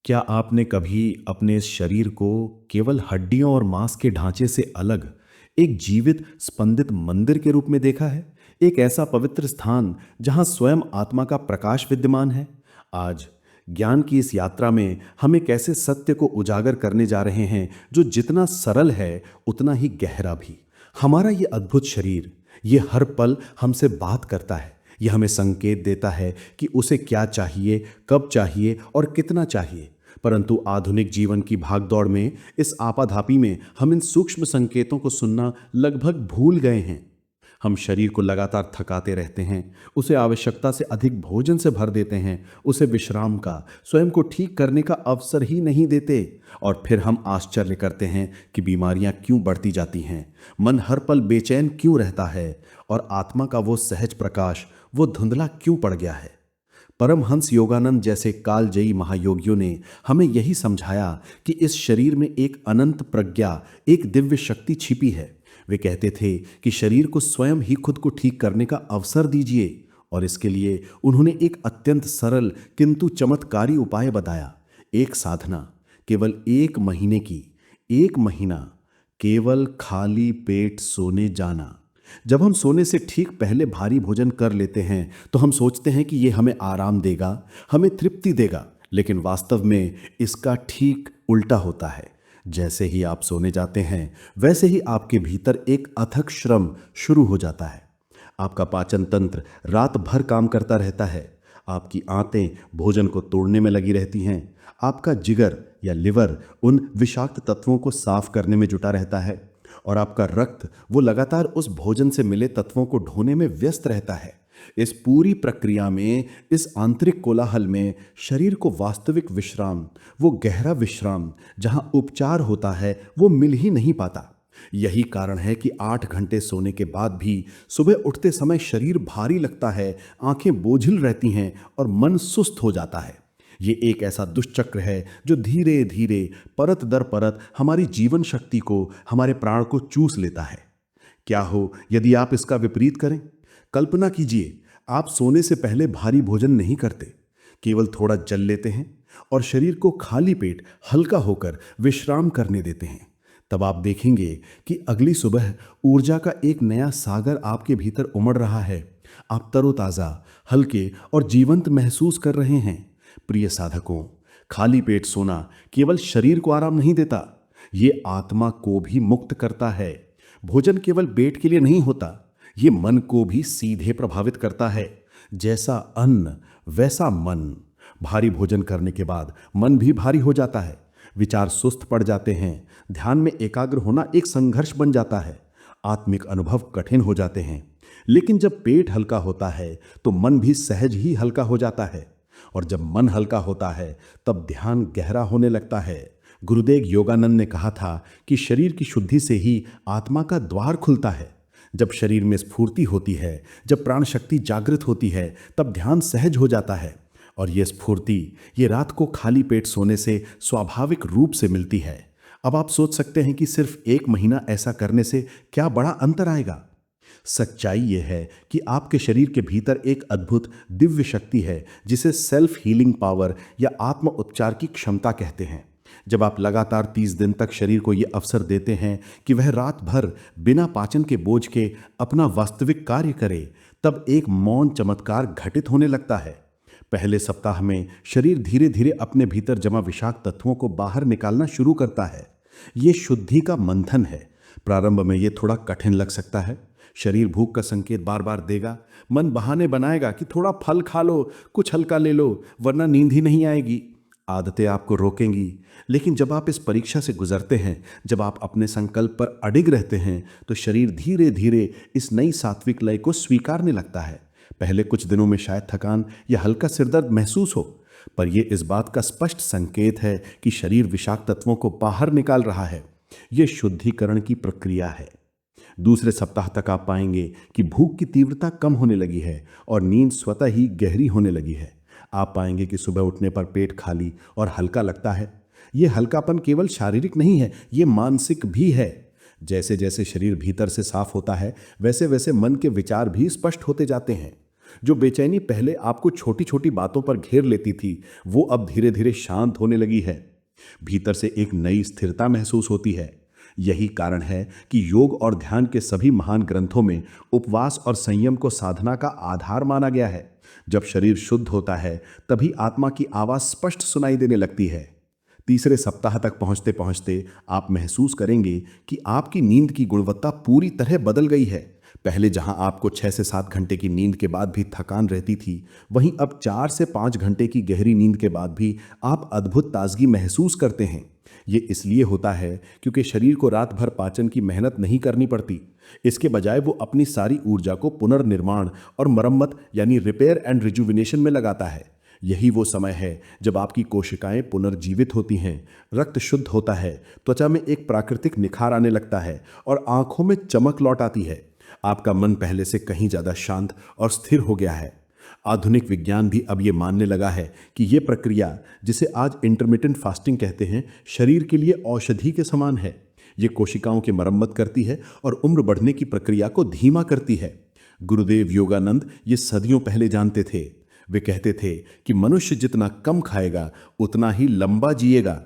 क्या आपने कभी अपने इस शरीर को केवल हड्डियों और मांस के ढांचे से अलग एक जीवित स्पंदित मंदिर के रूप में देखा है? एक ऐसा पवित्र स्थान जहां स्वयं आत्मा का प्रकाश विद्यमान है। आज ज्ञान की इस यात्रा में हम एक ऐसे सत्य को उजागर करने जा रहे हैं जो जितना सरल है उतना ही गहरा भी। हमारा ये अद्भुत शरीर, ये हर पल हमसे बात करता है। यह हमें संकेत देता है कि उसे क्या चाहिए, कब चाहिए और कितना चाहिए। परंतु आधुनिक जीवन की भागदौड़ में, इस आपाधापी में हम इन सूक्ष्म संकेतों को सुनना लगभग भूल गए हैं। हम शरीर को लगातार थकाते रहते हैं, उसे आवश्यकता से अधिक भोजन से भर देते हैं, उसे विश्राम का, स्वयं को ठीक करने का अवसर ही नहीं देते। और फिर हम आश्चर्य करते हैं कि बीमारियां क्यों बढ़ती जाती हैं, मन हर पल बेचैन क्यों रहता है और आत्मा का वो सहज प्रकाश, वो धुंधला क्यों पड़ गया है। परमहंस योगानंद जैसे कालजयी महायोगियों ने हमें यही समझाया कि इस शरीर में एक अनंत प्रज्ञा, एक दिव्य शक्ति छिपी है। वे कहते थे कि शरीर को स्वयं ही खुद को ठीक करने का अवसर दीजिए, और इसके लिए उन्होंने एक अत्यंत सरल किंतु चमत्कारी उपाय बताया। एक साधना, केवल 1 महीने की, 1 महीना केवल खाली पेट सोने जाना। जब हम सोने से ठीक पहले भारी भोजन कर लेते हैं तो हम सोचते हैं कि यह हमें आराम देगा, हमें तृप्ति देगा, लेकिन वास्तव में इसका ठीक उल्टा होता है। जैसे ही आप सोने जाते हैं वैसे ही आपके भीतर एक अथक श्रम शुरू हो जाता है। आपका पाचन तंत्र रात भर काम करता रहता है, आपकी आंतें भोजन को तोड़ने में लगी रहती हैं, आपका जिगर या लिवर उन विषाक्त तत्वों को साफ करने में जुटा रहता है, और आपका रक्त वो लगातार उस भोजन से मिले तत्वों को ढोने में व्यस्त रहता है। इस पूरी प्रक्रिया में, इस आंतरिक कोलाहल में शरीर को वास्तविक विश्राम, वो गहरा विश्राम जहां उपचार होता है, वो मिल ही नहीं पाता। यही कारण है कि 8 घंटे सोने के बाद भी सुबह उठते समय शरीर भारी लगता है, आंखें बोझिल रहती हैं और मन सुस्त हो जाता है। ये एक ऐसा दुष्चक्र है जो धीरे धीरे, परत दर परत हमारी जीवन शक्ति को, हमारे प्राण को चूस लेता है। क्या हो यदि आप इसका विपरीत करें? कल्पना कीजिए, आप सोने से पहले भारी भोजन नहीं करते, केवल थोड़ा जल लेते हैं और शरीर को खाली पेट हल्का होकर विश्राम करने देते हैं। तब आप देखेंगे कि अगली सुबह ऊर्जा का एक नया सागर आपके भीतर उमड़ रहा है। आप तरोताजा, हल्के और जीवंत महसूस कर रहे हैं। प्रिय साधकों, खाली पेट सोना केवल शरीर को आराम नहीं देता, ये आत्मा को भी मुक्त करता है। भोजन केवल पेट के लिए नहीं होता, ये मन को भी सीधे प्रभावित करता है। जैसा अन्न वैसा मन। भारी भोजन करने के बाद मन भी भारी हो जाता है, विचार सुस्त पड़ जाते हैं, ध्यान में एकाग्र होना एक संघर्ष बन जाता है, आत्मिक अनुभव कठिन हो जाते हैं। लेकिन जब पेट हल्का होता है तो मन भी सहज ही हल्का हो जाता है, और जब मन हल्का होता है तब ध्यान गहरा होने लगता है। गुरुदेव योगानंद ने कहा था कि शरीर की शुद्धि से ही आत्मा का द्वार खुलता है। जब शरीर में स्फूर्ति होती है, जब प्राण शक्ति जागृत होती है, तब ध्यान सहज हो जाता है। और ये स्फूर्ति, ये रात को खाली पेट सोने से स्वाभाविक रूप से मिलती है। अब आप सोच सकते हैं कि सिर्फ 1 महीना ऐसा करने से क्या बड़ा अंतर आएगा। सच्चाई यह है कि आपके शरीर के भीतर एक अद्भुत दिव्य शक्ति है जिसे सेल्फ हीलिंग पावर या आत्म उपचार की क्षमता कहते हैं। जब आप लगातार 30 दिन तक शरीर को यह अवसर देते हैं कि वह रात भर बिना पाचन के बोझ के अपना वास्तविक कार्य करे, तब एक मौन चमत्कार घटित होने लगता है। पहले सप्ताह में शरीर धीरे धीरे अपने भीतर जमा विषाक्त तत्वों को बाहर निकालना शुरू करता है। ये शुद्धि का मंथन है। प्रारंभ में ये थोड़ा कठिन लग सकता है। शरीर भूख का संकेत बार बार देगा, मन बहाने बनाएगा कि थोड़ा फल खा लो, कुछ हल्का ले लो, वरना नींद ही नहीं आएगी। आदतें आपको रोकेंगी। लेकिन जब आप इस परीक्षा से गुजरते हैं, जब आप अपने संकल्प पर अडिग रहते हैं, तो शरीर धीरे धीरे इस नई सात्विक लय को स्वीकारने लगता है। पहले कुछ दिनों में शायद थकान या हल्का सिरदर्द महसूस हो, पर यह इस बात का स्पष्ट संकेत है कि शरीर विषाक्त तत्वों को बाहर निकाल रहा है। यह शुद्धिकरण की प्रक्रिया है। दूसरे सप्ताह तक आप पाएंगे कि भूख की तीव्रता कम होने लगी है और नींद स्वतः ही गहरी होने लगी है। आप पाएंगे कि सुबह उठने पर पेट खाली और हल्का लगता है। यह हल्कापन केवल शारीरिक नहीं है, यह मानसिक भी है। जैसे जैसे शरीर भीतर से साफ होता है, वैसे वैसे मन के विचार भी स्पष्ट होते जाते हैं। जो बेचैनी पहले आपको छोटी छोटी बातों पर घेर लेती थी, वो अब धीरे धीरे शांत होने लगी है। भीतर से एक नई स्थिरता महसूस होती है। यही कारण है कि योग और ध्यान के सभी महान ग्रंथों में उपवास और संयम को साधना का आधार माना गया है। जब शरीर शुद्ध होता है, तभी आत्मा की आवाज स्पष्ट सुनाई देने लगती है। तीसरे सप्ताह तक पहुंचते पहुंचते आप महसूस करेंगे कि आपकी नींद की गुणवत्ता पूरी तरह बदल गई है। पहले जहां आपको 6 से 7 घंटे की नींद के बाद भी थकान रहती थी, वहीं अब 4 से 5 घंटे की गहरी नींद के बाद भी आप अद्भुत ताजगी महसूस करते हैं। ये इसलिए होता है क्योंकि शरीर को रात भर पाचन की मेहनत नहीं करनी पड़ती। इसके बजाय वो अपनी सारी ऊर्जा को पुनर्निर्माण और मरम्मत यानी रिपेयर एंड रिजुविनेशन में लगाता है। यही वो समय है जब आपकी कोशिकाएं पुनर्जीवित होती हैं, रक्त शुद्ध होता है, त्वचा में एक प्राकृतिक निखार आने लगता है और आंखों में चमक लौट आती है। आपका मन पहले से कहीं ज्यादा शांत और स्थिर हो गया है। आधुनिक विज्ञान भी अब ये मानने लगा है कि ये प्रक्रिया, जिसे आज इंटरमिटेंट फास्टिंग कहते हैं, शरीर के लिए औषधि के समान है। ये कोशिकाओं की मरम्मत करती है और उम्र बढ़ने की प्रक्रिया को धीमा करती है। गुरुदेव योगानंद ये सदियों पहले जानते थे। वे कहते थे कि मनुष्य जितना कम खाएगा उतना ही लंबा जिएगा।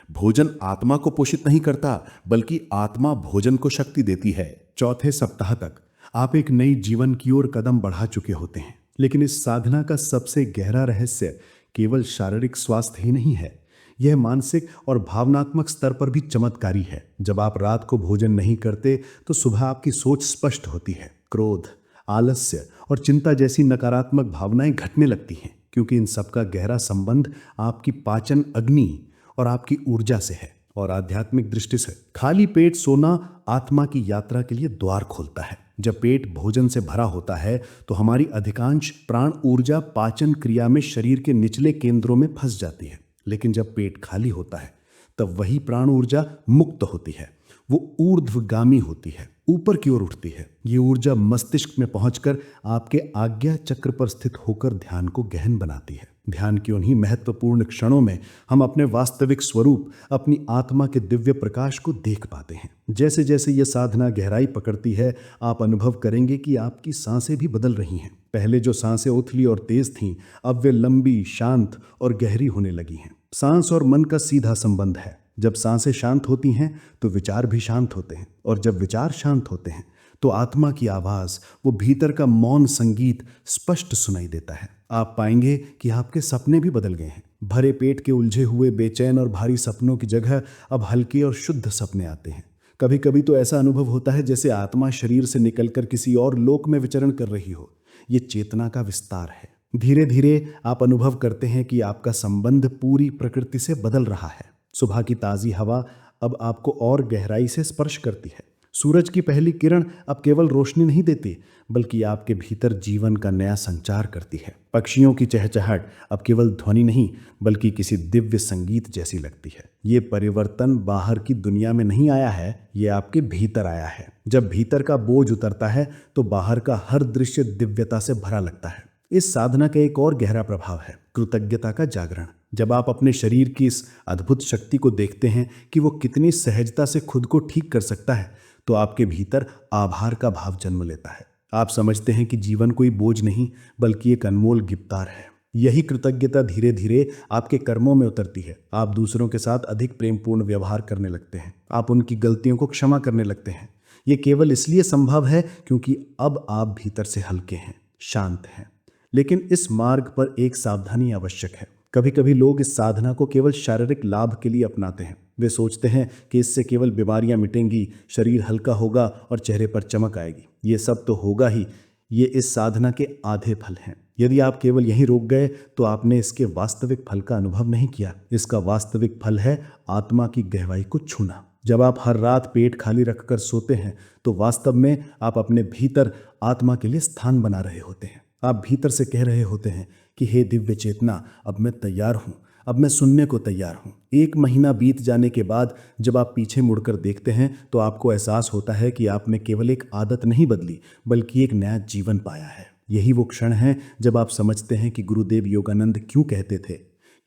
भोजन आत्मा को पोषित नहीं करता, बल्कि आत्मा भोजन को शक्ति देती है। चौथे सप्ताह तक आप एक नई जीवन की ओर कदम बढ़ा चुके होते हैं, लेकिन इस साधना का सबसे गहरा रहस्य केवल शारीरिक स्वास्थ्य ही नहीं है, यह मानसिक और भावनात्मक स्तर पर भी चमत्कारी है। जब आप रात को भोजन नहीं करते तो सुबह आपकी सोच स्पष्ट होती है। क्रोध, आलस्य और चिंता जैसी नकारात्मक भावनाएं घटने लगती हैं, क्योंकि इन सबका गहरा संबंध आपकी पाचन अग्नि और आपकी ऊर्जा से है। और आध्यात्मिक दृष्टि से खाली पेट सोना आत्मा की यात्रा के लिए द्वार खोलता है। जब पेट भोजन से भरा होता है तो हमारी अधिकांश प्राण ऊर्जा पाचन क्रिया में शरीर के निचले केंद्रों में फंस जाती है। लेकिन जब पेट खाली होता है तब वही प्राण ऊर्जा मुक्त होती है। वो ऊर्ध्वगामी होती है, ऊपर की ओर उठती है। ये ऊर्जा मस्तिष्क में पहुंचकर आपके आज्ञा चक्र पर स्थित होकर ध्यान को गहन बनाती है। ध्यान के उन्हीं महत्वपूर्ण क्षणों में हम अपने वास्तविक स्वरूप, अपनी आत्मा के दिव्य प्रकाश को देख पाते हैं। जैसे जैसे ये साधना गहराई पकड़ती है, आप अनुभव करेंगे कि आपकी सांसें भी बदल रही हैं। पहले जो सांसें उथली और तेज थीं, अब वे लंबी, शांत और गहरी होने लगी हैं। सांस और मन का सीधा संबंध है। जब सांसें शांत होती हैं तो विचार भी शांत होते हैं, और जब विचार शांत होते हैं तो आत्मा की आवाज, वो भीतर का मौन संगीत स्पष्ट सुनाई देता है। आप पाएंगे कि आपके सपने भी बदल गए हैं। भरे पेट के उलझे हुए बेचैन और भारी सपनों की जगह अब हल्के और शुद्ध सपने आते हैं। कभी कभी तो ऐसा अनुभव होता है जैसे आत्मा शरीर से निकलकर किसी और लोक में विचरण कर रही हो। ये चेतना का विस्तार है। धीरे धीरे आप अनुभव करते हैं कि आपका संबंध पूरी प्रकृति से बदल रहा है। सुबह की ताज़ी हवा अब आपको और गहराई से स्पर्श करती है। सूरज की पहली किरण अब केवल रोशनी नहीं देती, बल्कि आपके भीतर जीवन का नया संचार करती है। पक्षियों की चहचहाट अब केवल ध्वनि नहीं, बल्कि किसी दिव्य संगीत जैसी लगती है। ये परिवर्तन बाहर की दुनिया में नहीं आया है, ये आपके भीतर आया है। जब भीतर का बोझ उतरता है तो बाहर का हर दृश्य दिव्यता से भरा लगता है। इस साधना का एक और गहरा प्रभाव है कृतज्ञता का जागरण। जब आप अपने शरीर की इस अद्भुत शक्ति को देखते हैं कि वो कितनी सहजता से खुद को ठीक कर सकता है, तो आपके भीतर आभार का भाव जन्म लेता है। आप समझते हैं कि जीवन कोई बोझ नहीं, बल्कि एक अनमोल गिफ्तार है। यही कृतज्ञता धीरे धीरे आपके कर्मों में उतरती है। आप दूसरों के साथ अधिक प्रेमपूर्ण व्यवहार करने लगते हैं। आप उनकी गलतियों को क्षमा करने लगते हैं। ये केवल इसलिए संभव है क्योंकि अब आप भीतर से हल्के हैं, शांत हैं। लेकिन इस मार्ग पर एक सावधानी आवश्यक है। कभी कभी लोग इस साधना को केवल शारीरिक लाभ के लिए अपनाते हैं। वे सोचते हैं कि इससे केवल बीमारियां मिटेंगी, शरीर हल्का होगा और चेहरे पर चमक आएगी। ये सब तो होगा ही, ये इस साधना के आधे फल हैं। यदि आप केवल यहीं रुक गए तो आपने इसके वास्तविक फल का अनुभव नहीं किया। इसका वास्तविक फल है आत्मा की गहराई को छूना। जब आप हर रात पेट खाली रखकर सोते हैं तो वास्तव में आप अपने भीतर आत्मा के लिए स्थान बना रहे होते हैं। आप भीतर से कह रहे होते हैं कि हे दिव्य चेतना, अब मैं तैयार हूँ, अब मैं सुनने को तैयार हूँ। 1 महीना बीत जाने के बाद जब आप पीछे मुड़कर देखते हैं तो आपको एहसास होता है कि आपने केवल एक आदत नहीं बदली, बल्कि एक नया जीवन पाया है। यही वो क्षण है जब आप समझते हैं कि गुरुदेव योगानंद क्यों कहते थे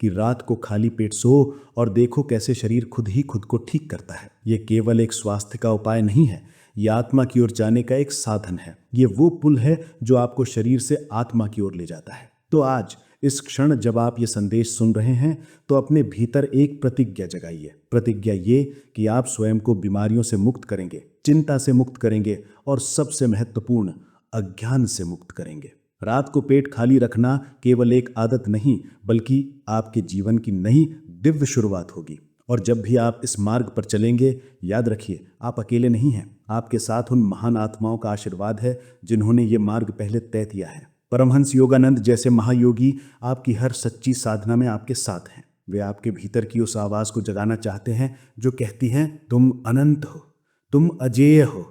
कि रात को खाली पेट सो और देखो कैसे शरीर खुद ही खुद को ठीक करता है। ये केवल एक स्वास्थ्य का उपाय नहीं है, ये आत्मा की ओर जाने का एक साधन है। ये वो पुल है जो आपको शरीर से आत्मा की ओर ले जाता है। तो आज इस क्षण जब आप ये संदेश सुन रहे हैं तो अपने भीतर एक प्रतिज्ञा जगाइए। प्रतिज्ञा ये कि आप स्वयं को बीमारियों से मुक्त करेंगे, चिंता से मुक्त करेंगे और सबसे महत्वपूर्ण अज्ञान से मुक्त करेंगे। रात को पेट खाली रखना केवल एक आदत नहीं बल्कि आपके जीवन की नई दिव्य शुरुआत होगी। और जब भी आप इस मार्ग पर चलेंगे, याद रखिए आप अकेले नहीं हैं। आपके साथ उन महान आत्माओं का आशीर्वाद है जिन्होंने ये मार्ग पहले तय किया है। परमहंस योगानंद जैसे महायोगी आपकी हर सच्ची साधना में आपके साथ हैं। वे आपके भीतर की उस आवाज को जगाना चाहते हैं जो कहती है तुम अनंत हो, तुम अजेय हो,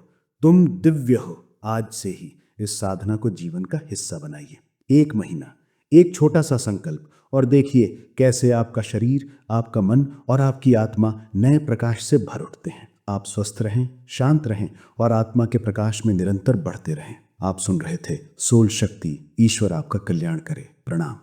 तुम दिव्य हो। आज से ही इस साधना को जीवन का हिस्सा बनाइए। 1 महीना, एक छोटा सा संकल्प, और देखिए कैसे आपका शरीर, आपका मन और आपकी आत्मा नए प्रकाश से भर उठते हैं। आप स्वस्थ रहें, शांत रहें और आत्मा के प्रकाश में निरंतर बढ़ते रहें। आप सुन रहे थे सोल शक्ति। ईश्वर आपका कल्याण करे। प्रणाम।